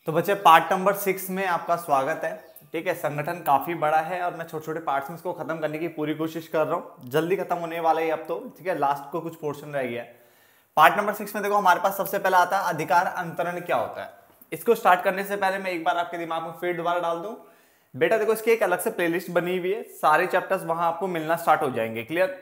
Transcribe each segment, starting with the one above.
तो बच्चे part number 6 में आपका स्वागत है। ठीक है, संगठन काफी बड़ा है और मैं छोटे छोटे पार्ट्स में इसको खत्म करने की पूरी कोशिश कर रहा हूँ। जल्दी खत्म होने वाला है अब तो। ठीक है, लास्ट को कुछ पोर्शन रह गया है। पार्ट नंबर 6 में देखो हमारे पास सबसे पहला आता है अधिकार अंतरण क्या होता है। इसको स्टार्ट करने से पहले मैं एक बार आपके दिमाग में फिर दोबारा डाल दूं। बेटा देखो, इसकी एक अलग से प्लेलिस्ट बनी हुई है, सारे चैप्टर्स वहां आपको मिलना स्टार्ट हो जाएंगे। क्लियर?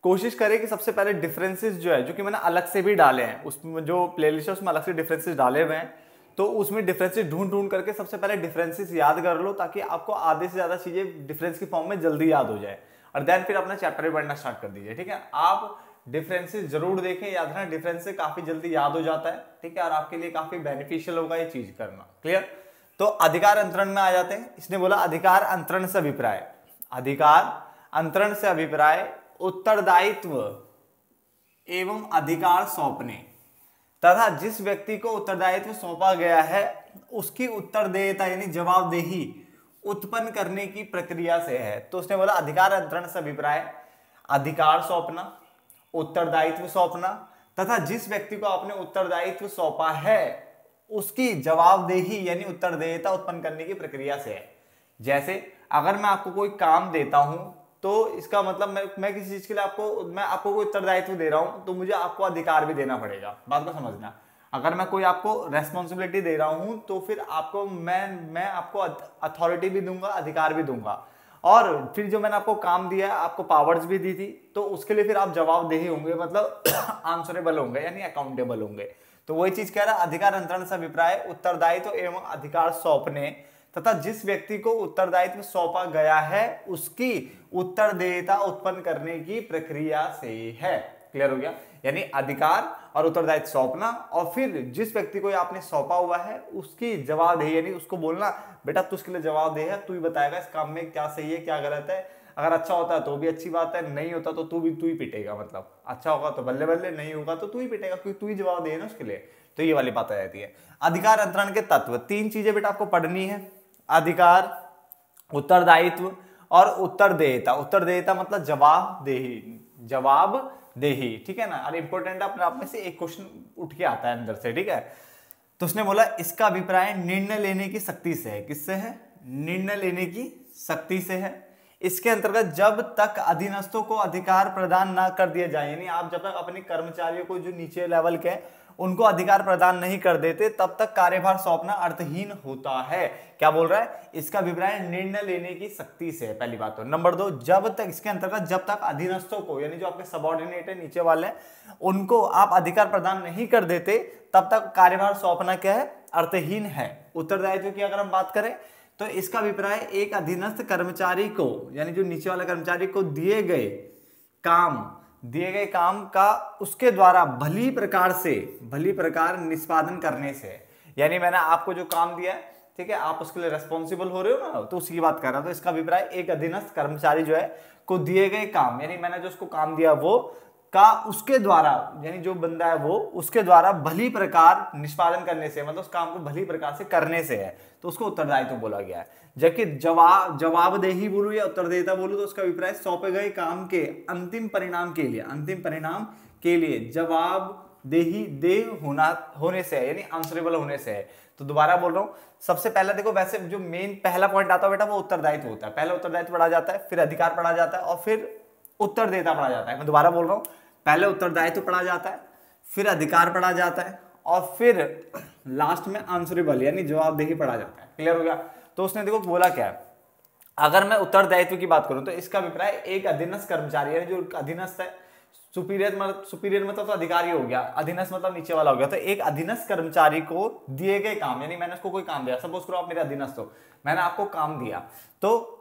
कोशिश करें कि सबसे पहले डिफरेंसेस जो है, जो कि मैंने अलग से भी डाले हैं, उसमें जो प्लेलिस्ट है उसमें अलग से डिफरेंसेस डाले हुए हैं, तो उसमें डिफरेंसेस ढूंढ ढूंढ करके सबसे पहले डिफरेंसेस याद कर लो, ताकि आपको आधे से ज्यादा चीजें डिफरेंस की फॉर्म में जल्दी याद हो जाए और देन फिर अपना चैप्टर पढ़ना स्टार्ट कर दीजिए। ठीक है, आप डिफरेंसेस जरूर देखें, याद रखना डिफरेंस से काफी जल्दी याद हो जाता है। ठीक है, और आपके लिए काफी बेनिफिशियल होगा ये चीज करना। क्लियर? तो अधिकार अंतरण में आ जाते हैं। इसने बोला अधिकार अंतरण से अभिप्राय, अधिकार अंतरण से अभिप्राय उत्तरदायित्व एवं अधिकार सौंपने तथा जिस व्यक्ति को उत्तरदायित्व सौंपा गया है उसकी उत्तरदेयता यानी जवाबदेही उत्पन्न करने की प्रक्रिया से है। तो उसने बोला अधिकार अंतरण से अभिप्राय अधिकार सौंपना, उत्तरदायित्व सौंपना तथा जिस व्यक्ति को आपने उत्तरदायित्व सौंपा है उसकी जवाबदेही यानी उत्तरदेयता उत्पन्न करने की प्रक्रिया से है। जैसे अगर मैं आपको कोई काम देता हूं तो इसका मतलब मैं किसी चीज के लिए आपको कोई उत्तरदायित्व दे रहा हूं तो मुझे आपको अधिकार भी देना पड़ेगा। बात को समझना। अगर मैं कोई आपको रेस्पॉन्सिबिलिटी दे रहा हूं तो फिर आपको मैं आपको अथॉरिटी भी दूंगा, अधिकार भी दूंगा, और फिर जो मैंने आपको काम दिया है, आपको पावर्स भी दी थी, तो उसके लिए फिर आप जवाबदेही होंगे, मतलब आंसरेबल होंगे यानी अकाउंटेबल होंगे। तो वही चीज कह रहा है, अधिकार अंतरण से अभिप्राय उत्तरदायित्व एवं अधिकार सौंपने तथा जिस व्यक्ति को उत्तरदायित्व सौंपा गया है उसकी उत्तरदेयता उत्पन्न करने की प्रक्रिया से है। क्लियर हो गया? यानी अधिकार और उत्तरदायित्व सौंपना और फिर जिस व्यक्ति को आपने सौंपा हुआ है उसकी जवाबदेही यानी उसको बोलना बेटा तू इसके लिए जवाबदेह है, तू ही बताएगा इस काम में क्या सही है क्या गलत है। अगर अच्छा होता है तो भी अच्छी बात है, नहीं होता तो तू ही पिटेगा। मतलब अच्छा होगा तो बल्ले बल्ले, नहीं होगा तो तू ही पिटेगा क्योंकि तू ही जवाब दे ना उसके लिए। तो ये वाली बात आ जाती है। अधिकार अंतरण के तत्व, तीन चीजें बेटा आपको पढ़नी है: अधिकार, उत्तरदायित्व और उत्तरदेयता। उत्तरदेयता मतलब जवाबदेही, जवाबदेही। ठीक है ना? और इंपॉर्टेंट अपने आप में से एक क्वेश्चन उठ के आता है अंदर से। ठीक है, तो उसने बोला इसका अभिप्राय निर्णय लेने की शक्ति से है। किससे है? निर्णय लेने की शक्ति से है। इसके अंतर्गत जब तक अधीनस्थों को अधिकार प्रदान ना कर दिया जाए, यानी आप जब तक अपने कर्मचारियों को जो नीचे लेवल के उनको अधिकार प्रदान नहीं कर देते तब तक कार्यभार सौंपना अर्थहीन होता है। क्या बोल रहा है? इसका अभिप्राय निर्णय लेने की शक्ति से है, पहली बात। तो नंबर 2, जब तक, इसके अंतर्गत जब तक अधीनस्थों को यानी जो आपके सबऑर्डिनेट है नीचे वाले उनको आप अधिकार प्रदान नहीं कर देते तब तक कार्यभार सौंपना क्या है? अर्थहीन है। उत्तरदायित्व की अगर हम बात करें तो इसका अभिप्राय एक अधीनस्थ कर्मचारी को यानी जो नीचे वाले कर्मचारी को दिए गए काम का उसके द्वारा भली प्रकार निष्पादन करने से। यानी मैंने आपको जो काम दिया है, ठीक है, आप उसके लिए रेस्पॉन्सिबल हो रहे हो ना, तो उसकी बात कर रहा हूं। तो इसका अभिप्राय एक अधीनस्थ कर्मचारी जो है को दिए गए काम यानी मैंने जो उसको काम दिया वो का उसके द्वारा यानी जो बंदा है वो उसके द्वारा भली प्रकार निष्पादन करने से, मतलब उस काम को भली प्रकार से करने से है, तो उसको उत्तरदायित्व बोला गया है। जबकि जवाबदेही बोलूं या उत्तरदेयता बोलूं तो उसका अभिप्राय सौंपे गए काम के अंतिम परिणाम के लिए जवाबदेही होने से है, यानी आंसरेबल होने से है। तो दोबारा बोल रहा हूं, सबसे पहले देखो, वैसे जो मेन पहला पॉइंट आता है बेटा वो उत्तरदायित्व होता है। पहले उत्तरदायित्व पढ़ा जाता है, फिर अधिकार पढ़ा जाता है और फिर उत्तरदेयता पढ़ा जाता है। मैं दोबारा बोल रहा हूं, पहले उत्तरदायित्व पढ़ा जाता है, फिर अधिकार पढ़ा जाता है और फिर लास्ट में आंसरेबल यानी जवाबदेही पढ़ा जाता है। क्लियर हो गया? तो उसने देखो बोला क्या है, अगर मैं उत्तरदायित्व की बात करूं तो इसका अभिप्राय एक अधीनस्थ कर्मचारी है, जो अधीनस्थ है, सुपीरियर मतलब तो अधिकारी हो गया, अधीनस्थ मतलब नीचे वाला हो गया। तो एक अधीनस्थ कर्मचारी को दिए गए काम यानी मैंने उसको कोई काम दिया, सपोज करो आप मेरे अधीनस्थ हो, मैंने आपको काम दिया तो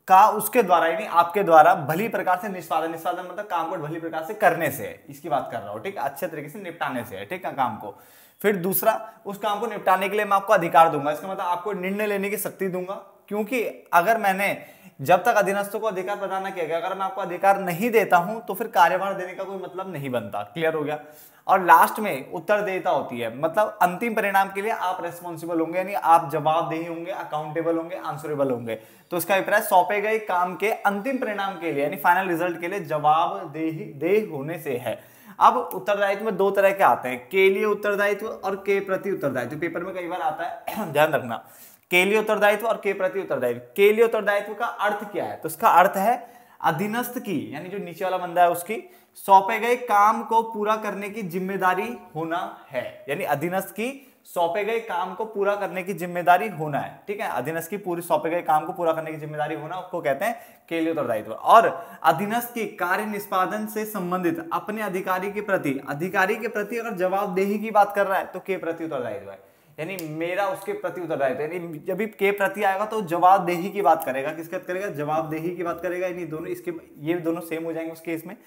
का उसके द्वारा यानी आपके द्वारा भली प्रकार से निष्पादन मतलब काम को भली प्रकार से करने से है, इसकी बात कर रहा हूं। ठीक है, अच्छे तरीके से निपटाने से है। ठीक है, काम को। फिर दूसरा, उस काम को निपटाने के लिए मैं आपको अधिकार दूंगा, इसका मतलब आपको निर्णय लेने की शक्ति दूंगा, क्योंकि अगर मैंने जब तक अधीनस्थों को अधिकार प्रदान न किया गया, अगर मैं आपको अधिकार नहीं देता हूं तो फिर कार्यभार देने का कोई मतलब नहीं बनता। क्लियर हो गया? और लास्ट में उत्तरदेयता होती है, मतलब अंतिम परिणाम के लिए आप रेस्पॉन्सिबल होंगे, यानी आप जवाबदेही होंगे, अकाउंटेबल होंगे, आंसरेबल होंगे। तो इसका अभिप्राय सौंपे गए काम के अंतिम परिणाम के लिए यानी फाइनल रिजल्ट के लिए जवाबदेही होने से है। अब उत्तरदायित्व में दो तरह के आते हैं, के लिए उत्तरदायित्व और के प्रति उत्तरदायित्व। पेपर में कई बार आता है ध्यान रखना, के लिए उत्तरदायित्व और के प्रति उत्तरदायित्व। के लिए उत्तरदायित्व का अर्थ क्या है, तो इसका अर्थ है अधीनस्थ की, यानी जो नीचे वाला बंदा है उसकी सौंपे गए काम को पूरा करने की जिम्मेदारी होना है, यानी अधीनस्थ की सौंपे गए काम को पूरा करने की जिम्मेदारी होना है, ठीक है। अधीनस्थ की पूरी सौंपे गए काम को पूरा करने की जिम्मेदारी होना, उसको कहते हैं के लिए उत्तरदायित्व। और अधीनस्थ की कार्य निष्पादन से संबंधित अपने अधिकारी के प्रति अगर जवाबदेही की बात कर रहा है तो के प्रति उत्तरदायित्व है, यानी मेरा उसके प्रति उत्तरदायित्व। यानी जब भी के प्रति आएगा तो जवाबदेही की बात करेगा, किसकी बात करेगा, जवाबदेही की बात करेगा। यानी दोनों इसके ये दोनों सेम हो जाएंगे उस केस में।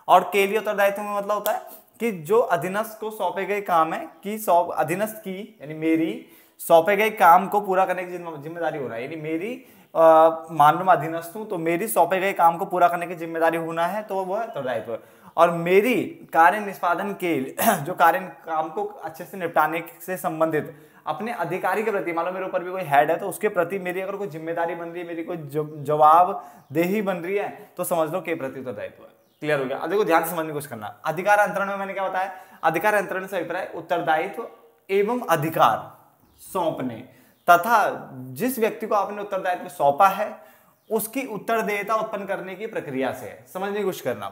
और के लिए उत्तरदायित्व में मतलब होता है कि जो अधीनस्थ को सौंपे गए काम है कि अधीनस्थ की यानी मेरी सौंपे गए काम को पूरा करने की जिम्मेदारी होना है, यानी मेरी मान लो मैं अधीनस्थ हूं तो मेरी सौंपे गए काम को पूरा करने की जिम्मेदारी होना है, तो वो है उत्तरदायित्व। और मेरी कार्य निष्पादन के जो कार्य काम को अच्छे से निपटाने से संबंधित अपने अधिकारी के प्रति, मान लो मेरे ऊपर भी कोई हेड है तो उसके प्रति मेरी अगर कोई जिम्मेदारी बन रही है, मेरी कोई जवाबदेही बन रही है, तो समझ लो के प्रति उत्तरदायित्व है। क्लियर हो गया। अब देखो ध्यान से समझने की कोशिश करना। अधिकार अंतरण में मैंने क्या बताया, अधिकार अंतरण से अभिप्राय उत्तरदायित्व एवं अधिकार सौंपने तथा जिस व्यक्ति को आपने उत्तरदायित्व सौंपा है उसकी उत्तरदेयता उत्पन्न करने की प्रक्रिया से है। समझने की कोशिश करना।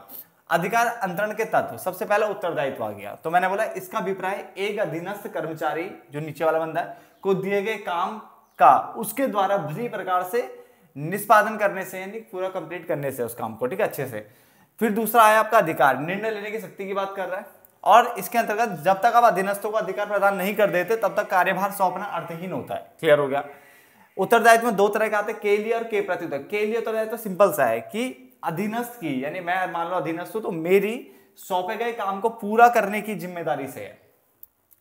अधिकार अंतरण के तत्व, सबसे पहले उत्तरदायित्व आ गया, तो मैंने बोला इसका अभिप्राय एक अधीनस्थ कर्मचारी जो नीचे वाला बंदा है को दिए गए काम का उसके द्वारा भली प्रकार से निष्पादन करने से, यानी पूरा कंप्लीट करने से उस काम को, ठीक है, अच्छे से। फिर दूसरा आया आपका अधिकार, निर्णय लेने की शक्ति की बात कर रहा है। और इसके अंतर्गत जब तक आप अधीनस्थों को अधिकार प्रदान नहीं कर देते तब तक कार्यभार सौंपना अर्थहीन होता है। क्लियर हो गया। उत्तरदायित्व में दो तरह के आते हैं, के लिए और के प्रति उत्तर। के लिए उत्तरदायित्व सिंपल सा है कि अधीनस्थ की, यानी मैं मान लो अधीनस्थ हूं तो मेरी सौंपे गए काम को पूरा करने की जिम्मेदारी से है,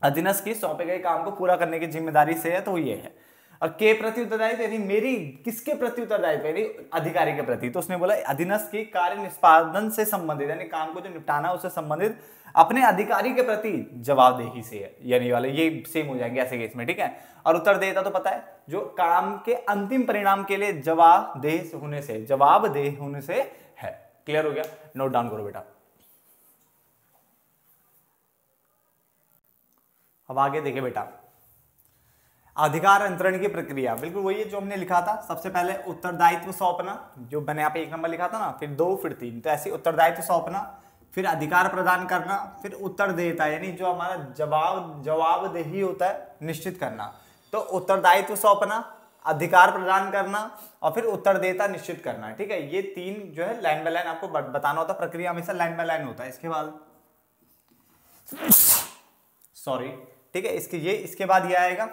अधीनस्थ की सौंपे गए काम को पूरा करने की जिम्मेदारी से है, तो ये है। और के प्रति उत्तरदायित्व यानी मेरी किसके प्रति उत्तरदायित्व, यानी अधिकारी के प्रति। तो उसने बोला अधीनस्थ की कार्य निष्पादन से संबंधित, यानी काम को जो निपटाना है उससे संबंधित अपने अधिकारी के प्रति जवाबदेही से है, यानी वाले ये सेम हो जाएंगे ऐसे केस में, ठीक है। और उत्तरदेयता तो पता है जो काम के अंतिम परिणाम के लिए जवाबदेह होने से है। क्लियर हो गया। नोट डाउन करो बेटा। अब आगे देखे बेटा, अधिकार अंतरण की प्रक्रिया बिल्कुल वही है जो हमने लिखा था। सबसे पहले उत्तरदायित्व सौंपना, जो मैंने यहाँ पे 1 नंबर लिखा था ना, फिर 2 फिर 3, तो ऐसे उत्तरदायित्व सौंपना, फिर अधिकार प्रदान करना, फिर उत्तरदेयता यानी जो हमारा जवाबदेही होता है निश्चित करना। तो उत्तरदायित्व सौंपना, अधिकार प्रदान करना और फिर उत्तरदेयता निश्चित करना, ठीक है। ये 3 जो है लाइन बाय लाइन आपको बताना होता है। प्रक्रिया हमेशा लाइन बाय लाइन होता है। इसके बाद सॉरी, ठीक है, इसके बाद ये आएगा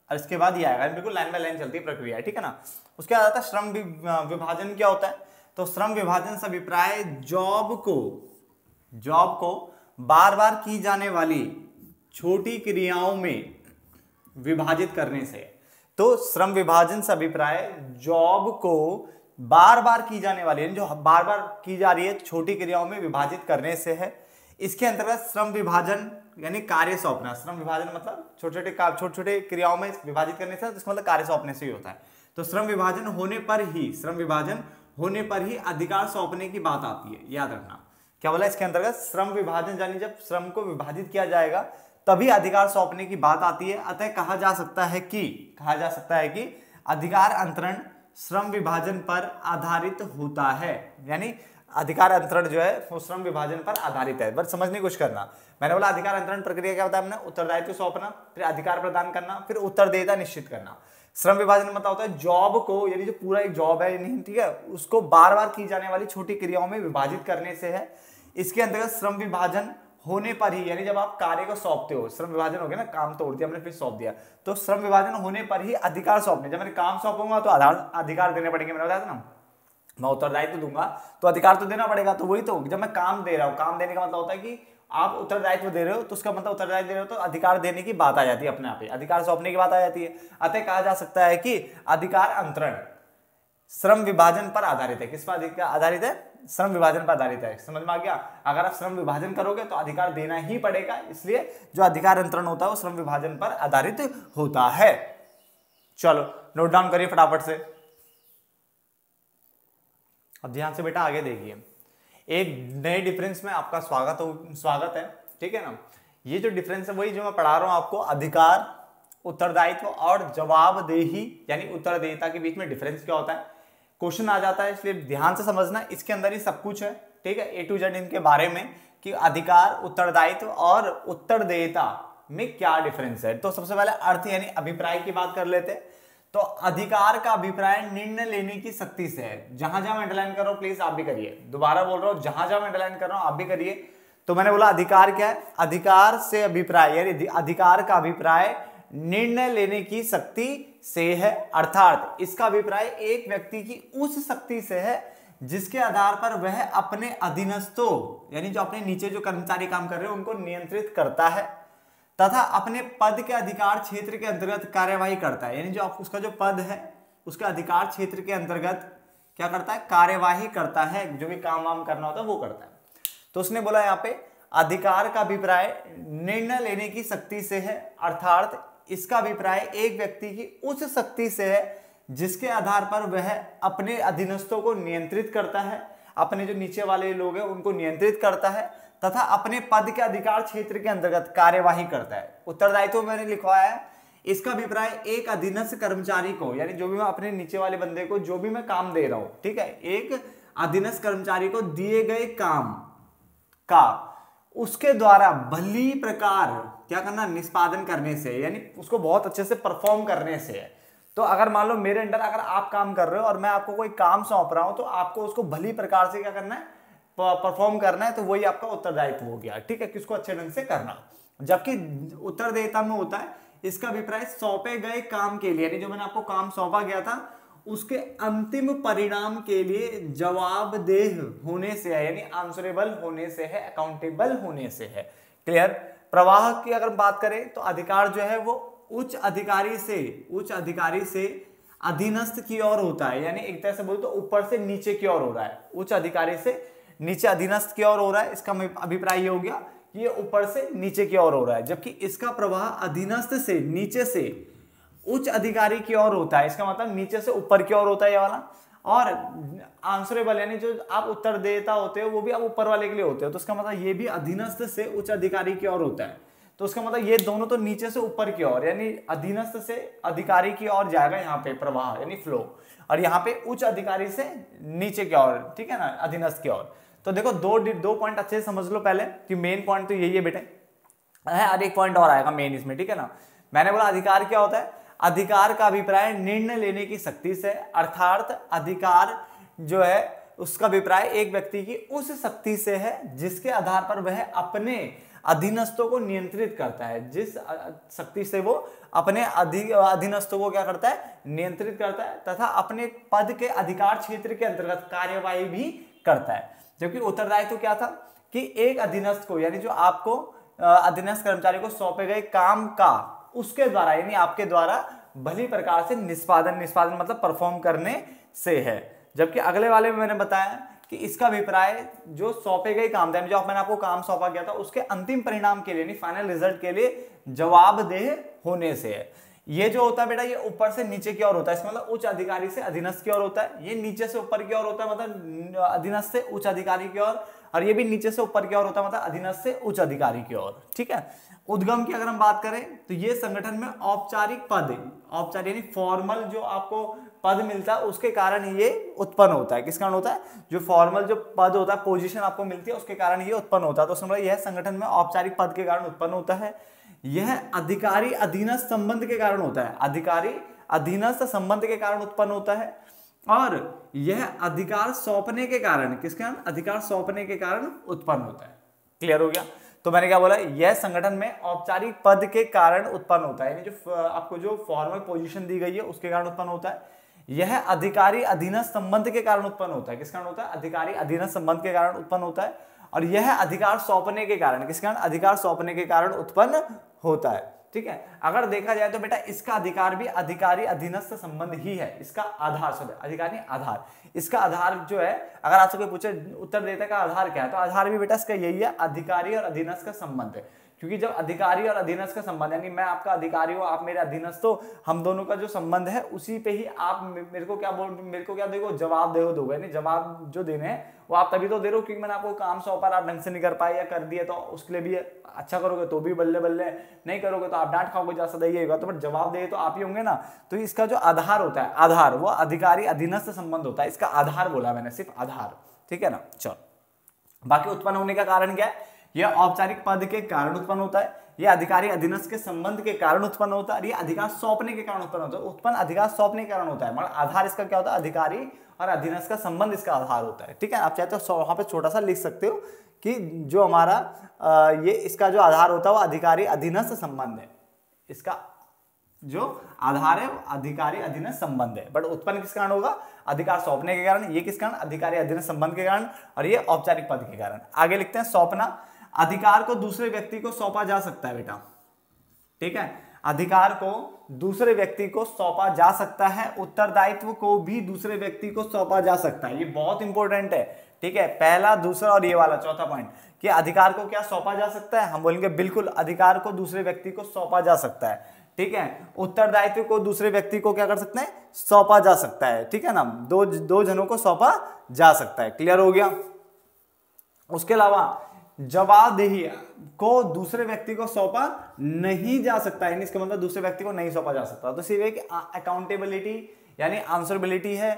और इसके बाद ये आएगा, बिल्कुल लाइन बाय लाइन चलती है प्रक्रिया, ठीक है ना। उसके बाद आता है श्रम विभाजन। क्या होता है, तो श्रम विभाजन से अभिप्राय जॉब को बार बार की जाने वाली छोटी क्रियाओं में विभाजित करने से। तो श्रम विभाजन से अभिप्राय जॉब को बार बार की जाने वाली, यानी जो बार बार की जा रही है छोटी क्रियाओं में विभाजित करने से है। इसके अंतर्गत श्रम विभाजन यानी कार्य सौंपना। श्रम विभाजन मतलब छोटे छोटे क्रियाओं में विभाजित करने से, इसका मतलब कार्य सौंपने से ही होता है। तो श्रम विभाजन होने पर ही अधिकार सौंपने की बात आती है, याद रखना। क्या बोला इसके अंतर्गत, श्रम विभाजन यानी जब श्रम को विभाजित किया जाएगा तभी अधिकार सौंपने की बात आती है। अतः कहा जा सकता है कि अधिकार अंतरण श्रम विभाजन पर आधारित होता है, यानी अधिकार अंतरण जो है वो श्रम विभाजन पर आधारित है। बस समझने की कोशिश करना। मैंने बोला अधिकार अंतरण प्रक्रिया क्या होता है, हमने उत्तरदायित्व सौंपना, फिर अधिकार प्रदान करना, फिर उत्तरदेयता निश्चित करना। श्रम विभाजन मतलब होता है जॉब को, यानी जो पूरा एक जॉब है नहीं, ठीक है, उसको बार बार की जाने वाली छोटी क्रियाओं में विभाजित करने से है। इसके अंतर्गत श्रम विभाजन होने पर ही, यानी जब आप कार्य को सौंपते हो, श्रम विभाजन हो गया ना, काम तोड़ दिया हमने फिर सौंप दिया, तो श्रम विभाजन होने पर ही अधिकार सौंपने। जब मैंने काम सौंपूंगा तो अधिकार देने पड़ेंगे, मैंने बताया था ना, मैं उत्तरदायित्व दूंगा तो अधिकार तो देना पड़ेगा। तो वही तो, जब मैं काम दे रहा हूं, काम देने का मतलब होता है कि आप उत्तरदायित्व दे रहे हो, तो उसका मतलब उत्तरदायित्व दे रहे हो तो अधिकार देने की बात आ जाती है, अपने आप ही अधिकार सौंपने की बात आ जाती है। अतः कहा जा सकता है कि अधिकार अंतरण श्रम विभाजन पर आधारित है। किस पर आधारित है, श्रम विभाजन पर आधारित है। समझ में आ गया। अगर आप श्रम विभाजन करोगे तो अधिकार देना ही पड़ेगा, इसलिए जो अधिकार अंतरण होता है वो श्रम विभाजन पर आधारित होता है। चलो नोट डाउन करिए फटाफट से। अब ध्यान से बेटा आगे देखिए। एक नए डिफरेंस में आपका स्वागत है, ठीक है ना। ये जो डिफरेंस है वही जो मैं पढ़ा रहा हूं आपको, अधिकार, उत्तरदायित्व और जवाबदेही यानी उत्तरदेयता के बीच में डिफरेंस क्या होता है। क्वेश्चन आ जाता है, इसलिए ध्यान से समझना, इसके अंदर ही सब कुछ है, ठीक है, A to Z इनके बारे में कि अधिकार, उत्तरदायित्व और उत्तरदेयता में क्या डिफरेंस है। तो सबसे पहले अर्थ यानी अभिप्राय की बात कर लेते हैं। तो अधिकार का अभिप्राय निर्णय लेने की शक्ति से है। जहां जहां मैं अंडरलाइन कर रहा हूं प्लीज आप भी करिए, दोबारा बोल रहा हूं, जहां जहां मैं अंडरलाइन कर रहा हूं आप भी करिए। तो मैंने बोला अधिकार क्या है, अधिकार से अभिप्राय यानी अधिकार का अभिप्राय निर्णय लेने की शक्ति से है, अर्थात इसका अभिप्राय एक व्यक्ति की उस शक्ति से है जिसके आधार पर वह अपने अधीनस्थों यानी जो अपने नीचे जो कर्मचारी काम कर रहे हैं उनको नियंत्रित करता है तथा अपने पद के अधिकार क्षेत्र के अंतर्गत कार्यवाही करता है। यानी जो उसका जो पद है उसके अधिकार क्षेत्र के अंतर्गत क्या करता है, कार्यवाही करता है, जो भी काम वाम करना होता है वो करता है। तो उसने बोला यहाँ पे अधिकार का अभिप्राय निर्णय लेने की शक्ति से है, अर्थात इसका अभिप्राय एक व्यक्ति की उस शक्ति से है जिसके आधार पर वह अपने अधीनस्थों को नियंत्रित करता है, अपने जो नीचे वाले लोग हैं उनको नियंत्रित करता है तथा अपने पद के अधिकार क्षेत्र के अंतर्गत कार्यवाही करता है। उत्तरदायित्व मैंने लिखवाया है, इसका अभिप्राय एक अधीनस्थ कर्मचारी को यानी जो भी मैं अपने नीचे वाले बंदे को जो भी मैं काम दे रहा हूं, ठीक है, एक अधीनस्थ कर्मचारी को दिए गए काम का उसके द्वारा भली प्रकार क्या करना, निष्पादन करने से, यानी उसको बहुत अच्छे से परफॉर्म करने से है। तो अगर मान लो मेरे अंडर अगर आप काम कर रहे हो और मैं आपको कोई काम सौंप रहा हूं तो आपको उसको भली प्रकार से क्या करना है, परफॉर्म करना है। तो वही आपका उत्तरदायित्व हो गया, ठीक है, किसको अच्छे ढंग से करना। जबकि उत्तरदेयता में होता है इसका अभिप्राय सौंपे गए काम के लिए यानी जो मैंने आपको काम सौंपा गया था उसके अंतिम परिणाम के लिए जवाबदेह होने से है, यानी आंसरेबल होने से है, अकाउंटेबल होने से है। क्लियर। प्रवाह की अगर बात करें तो अधिकार जो है वो उच्च अधिकारी से अधीनस्थ की ओर होता है, यानी एक तरह से बोलते तो ऊपर से नीचे की ओर हो रहा है, उच्च अधिकारी से नीचे अधीनस्थ की ओर हो रहा है। इसका अभिप्राय ये हो गया कि ये ऊपर से नीचे की ओर हो रहा है, जबकि इसका प्रवाह अधीनस्थ से नीचे से उच्च अधिकारी की ओर होता है, इसका मतलब नीचे से ऊपर की ओर होता है ये वाला। और आंसरेबल यानी जो आप उत्तरदेयता होते हो वो भी आप ऊपर वाले के लिए होते हो, तो इसका मतलब ये भी अधीनस्थ से उच्च अधिकारी की ओर होता है। तो उसका मतलब ये दोनों तो नीचे से ऊपर की ओर यानी अधीनस्थ से अधिकारी की ओर जाएगा यहाँ पे प्रवाह यानी फ्लो, और यहाँ पे उच्च अधिकारी से नीचे की ओर, ठीक है ना, अधीनस्थ की ओर। तो देखो दो पॉइंट अच्छे से समझ लो पहले कि मेन पॉइंट तो यही है बेटे, और एक पॉइंट और आएगा मेन इसमें, ठीक है ना। मैंने बोला अधिकार क्या होता है, अधिकार का अभिप्राय निर्णय लेने की शक्ति से, अर्थात अधिकार जो है उसका अभिप्राय एक व्यक्ति की उस शक्ति से है जिसके आधार पर वह अपने अधीनस्थों को नियंत्रित करता है, जिस शक्ति से वो अपने अधीनस्थों को क्या करता है, नियंत्रित करता है तथा अपने पद के अधिकार क्षेत्र के अंतर्गत कार्यवाही भी करता है। जबकि उत्तरदायित्व क्या था कि एक अधीनस्थ को यानी जो आपको अधीनस्थ कर्मचारी को सौंपे गए काम का उसके द्वारा यानी आपके द्वारा भली प्रकार से निष्पादन मतलब परफॉर्म करने से है। जबकि अगले वाले में मैंने बताया कि इसका अभिप्राय जो सौंपे गए काम था, जो मैंने आपको काम सौंपा गया था उसके अंतिम परिणाम के लिए यानी फाइनल रिजल्ट के लिए जवाबदेह होने से है। ये जो होता है बेटा ये ऊपर से नीचे की ओर होता है, इसका मतलब उच्च अधिकारी से अधीनस्थ की ओर होता है। ये नीचे से ऊपर की ओर होता है मतलब अधीनस्थ से उच्च अधिकारी की ओर, और ये भी नीचे से ऊपर की ओर होता है मतलब अधीनस्थ से उच्च अधिकारी की ओर, ठीक है। उद्गम की अगर हम बात करें तो ये संगठन में औपचारिक पद, औपचारिक यानी फॉर्मल जो आपको पद मिलता है उसके कारण ये उत्पन्न होता है। किस कारण होता है, जो फॉर्मल जो पद होता है, पोजीशन आपको मिलती है उसके कारण ये उत्पन्न होता है। तो समझ यह संगठन में औपचारिक पद के कारण उत्पन्न होता है। यह अधिकारी अधीनस्थ संबंध के कारण होता है, अधिकारी अधीनस्थ संबंध के कारण उत्पन्न होता है। और यह अधिकार सौंपने के कारण, किसके कारण, अधिकार सौंपने के कारण उत्पन्न होता है। क्लियर हो गया। तो मैंने क्या बोला, यह संगठन में औपचारिक पद के कारण उत्पन्न होता है, यानी जो आपको जो फॉर्मल पोजीशन दी गई है उसके कारण उत्पन्न होता है। यह अधिकारी अधीनस्थ संबंध के कारण उत्पन्न होता है। किस कारण होता है, अधिकारी अधीनस्थ संबंध के कारण उत्पन्न होता है। और यह अधिकार सौंपने के कारण, किस कारण, अधिकार सौंपने के कारण उत्पन्न होता है। ठीक है, अगर देखा जाए तो बेटा इसका अधिकार भी अधिकारी अधीनस्थ संबंध ही है, इसका आधार, अधिकारी आधार, इसका आधार जो है, अगर आपसे कोई पूछे उत्तर देता का आधार क्या है, तो आधार भी बेटा इसका यही है, अधिकारी और अधीनस्थ का संबंध है। क्योंकि जब अधिकारी और अधीनस्थ का संबंध, यानी मैं आपका अधिकारी हूँ, आप मेरे अधीनस्थ हो, हम दोनों का जो संबंध है उसी पे ही आप मेरे को क्या देखो जवाब दोगे, नहीं जवाब जो देने हैं वो आप तभी तो दे रहे हो क्योंकि मैंने आपको काम सौंपा, आप ढंग से नहीं कर पाए या कर दिए तो उसके लिए भी अच्छा करोगे तो भी बल्ले बल्ले, नहीं करोगे तो आप डांट खाओगे, जैसा ये होगा। तो बट जवाब दे तो आप ही होंगे ना। तो इसका जो आधार होता है, आधार वो अधिकारी अधीनस्थ संबंध होता है, इसका आधार बोला मैंने, सिर्फ आधार, ठीक है ना। चलो बाकी उत्पन्न होने का कारण क्या है, यह औपचारिक पद के कारण उत्पन्न होता है, यह अधिकारी अधीनस्थ के संबंध के कारण उत्पन्न होता है, यह अधिकार सौंपने के कारण उत्पन्न होता है। उत्पन्न अधिकार सौंपने के कारण होता है, मतलब आधार इसका क्या होता है, अधिकारी और अधीनस्थ का संबंध इसका आधार होता है, ठीक है। आप चाहे तो वहां पे छोटा सा लिख सकते हो कि जो हमारा ये इसका जो आधार होता है वो अधिकारी अधीनस्थ संबंध है, इसका जो आधार है अधिकारी अधीनस्थ संबंध है। बट उत्पन्न किस कारण होगा, अधिकार सौंपने के कारण, ये किस कारण, अधिकारी अधीनस्थ संबंध के कारण, और ये औपचारिक पद के कारण। आगे लिखते हैं सौंपना, अधिकार को दूसरे व्यक्ति को सौंपा जा सकता है बेटा, ठीक है, अधिकार को दूसरे व्यक्ति को सौंपा जा सकता है, उत्तरदायित्व को भी दूसरे व्यक्ति को सौंपा जा सकता है। ये बहुत इंपॉर्टेंट है, ठीक है, पहला दूसरा और ये वाला चौथा पॉइंट कि अधिकार को क्या सौंपा जा सकता है, हम बोलेंगे बिल्कुल अधिकार को दूसरे व्यक्ति को सौंपा जा सकता है, ठीक है। उत्तरदायित्व को दूसरे व्यक्ति को क्या कर सकते हैं, सौंपा जा सकता है, ठीक है ना, दो जनों को सौंपा जा सकता है, क्लियर हो गया। उसके अलावा जवाबदेही को दूसरे व्यक्ति को सौंपा नहीं जा सकता है, इसका मतलब दूसरे व्यक्ति को नहीं सौंपा जा सकता। तो सिर्फ एक अकाउंटेबिलिटी यानी आंसरेबिलिटी है,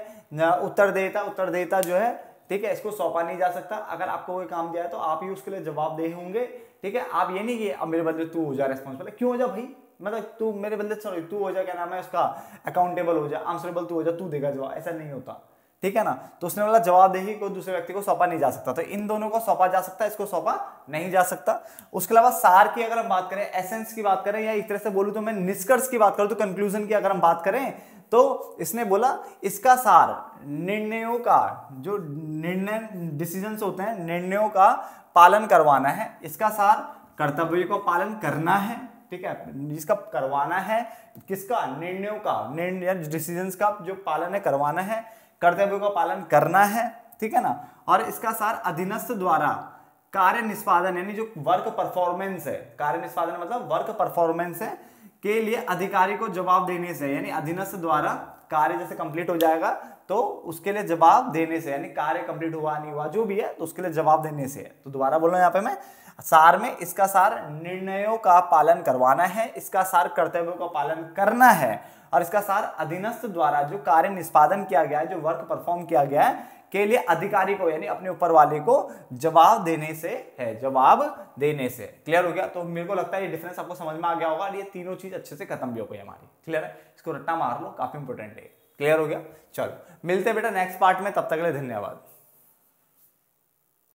उत्तरदेयता जो है, ठीक है, इसको सौंपा नहीं जा सकता। अगर आपको कोई काम दिया है तो आप ही उसके लिए जवाबदेह होंगे, ठीक है। आप ये नहीं कि अब मेरे बदले तू हो जा रेस्पॉन्सिबल, क्यों हो जा भाई, मतलब तू मेरे बदले सॉरी तू हो जा, क्या नाम है उसका, अकाउंटेबल हो जा, आंसरेबल तू हो जा, तू देगा जवाब, ऐसा नहीं होता, ठीक है ना। तो उसने बोला जवाबदेही को दूसरे व्यक्ति को सौंपा नहीं जा सकता, तो इन दोनों को सौंपा जा सकता है, इसको सौंपा नहीं जा सकता। उसके अलावा सार की अगर हम बात करें, एसेंस की बात करें, या एक तरह से बोलूं तो मैं निष्कर्ष की बात करूं तो कंक्लूजन की अगर हम बात करें, तो इसने बोला इसका सार निर्णयों का, जो निर्णय डिसीजंस होते हैं, निर्णयों का पालन करवाना है, इसका सार कर्तव्य को पालन करना है, ठीक है, जिसका करवाना है, किसका, निर्णयों का, निर्णय डिसीजंस का जो पालन है करवाना है, कर्तव्यों का पालन करना है, ठीक है ना। और इसका सार अधीनस्थ द्वारा कार्य निष्पादन यानी जो वर्क परफॉर्मेंस है, कार्य निष्पादन मतलब वर्क परफॉर्मेंस है के लिए अधिकारी को जवाब देने से, यानी अधीनस्थ द्वारा कार्य जैसे कंप्लीट हो जाएगा तो उसके लिए जवाब देने से, यानी कार्य कंप्लीट हुआ नहीं हुआ जो भी है तो उसके लिए जवाब देने से है। तो दोबारा बोल रहा हूं यहाँ पे मैं, सार में इसका सार निर्णयों का पालन करवाना है, इसका सार कर्तव्यों का पालन करना है, और इसका सार अधीनस्थ द्वारा जो कार्य निष्पादन किया गया है, जो वर्क परफॉर्म किया गया है के लिए अधिकारी को यानी अपने ऊपर वाले को जवाब देने से है, जवाब देने से। क्लियर हो गया। तो मेरे को लगता है ये डिफरेंस आपको समझ में आ गया होगा, और ये तीनों चीज अच्छे से खत्म भी हो गई हमारी। क्लियर है, इसको रट्टा मार लो, काफी इंपॉर्टेंट है। क्लियर हो गया, चलो मिलते हैं बेटा नेक्स्ट पार्ट में, तब तक के लिए धन्यवाद।